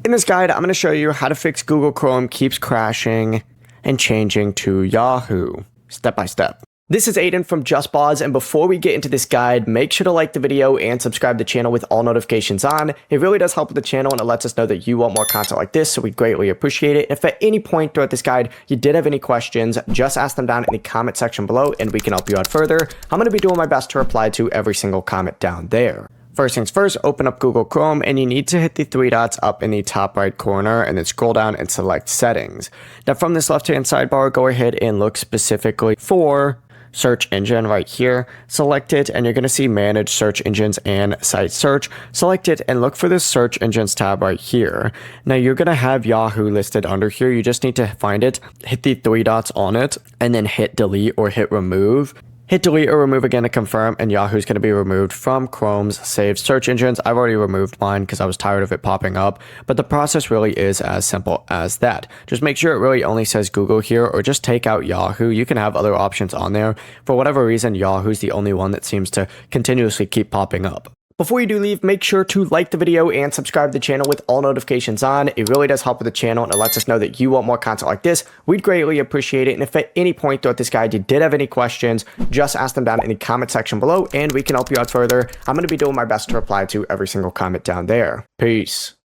In this guide, I'm going to show you how to fix Google Chrome keeps crashing and changing to Yahoo, step by step. This is Aiden from JustBoz, and before we get into this guide, make sure to like the video and subscribe to the channel with all notifications on. It really does help with the channel, and it lets us know that you want more content like this, so we greatly appreciate it. If at any point throughout this guide you did have any questions, just ask them down in the comment section below, and we can help you out further. I'm going to be doing my best to reply to every single comment down there. First things first, open up Google Chrome, and you need to hit the three dots up in the top right corner and then scroll down and select settings. Now from this left-hand sidebar, go ahead and look specifically for search engine right here. Select it, and you're going to see manage search engines and site search. Select it and look for this search engines tab right here. Now you're going to have Yahoo listed under here. You just need to find it, hit the three dots on it, and then hit delete or hit remove. Hit delete or remove again to confirm, and Yahoo's going to be removed from Chrome's saved search engines. I've already removed mine because I was tired of it popping up, but the process really is as simple as that. Just make sure it really only says Google here, or just take out Yahoo. You can have other options on there. For whatever reason, Yahoo's the only one that seems to continuously keep popping up. Before you do leave, make sure to like the video and subscribe to the channel with all notifications on. It really does help with the channel, and it lets us know that you want more content like this. We'd greatly appreciate it. And if at any point throughout this guide you did have any questions, just ask them down in the comment section below, and we can help you out further. I'm going to be doing my best to reply to every single comment down there. Peace.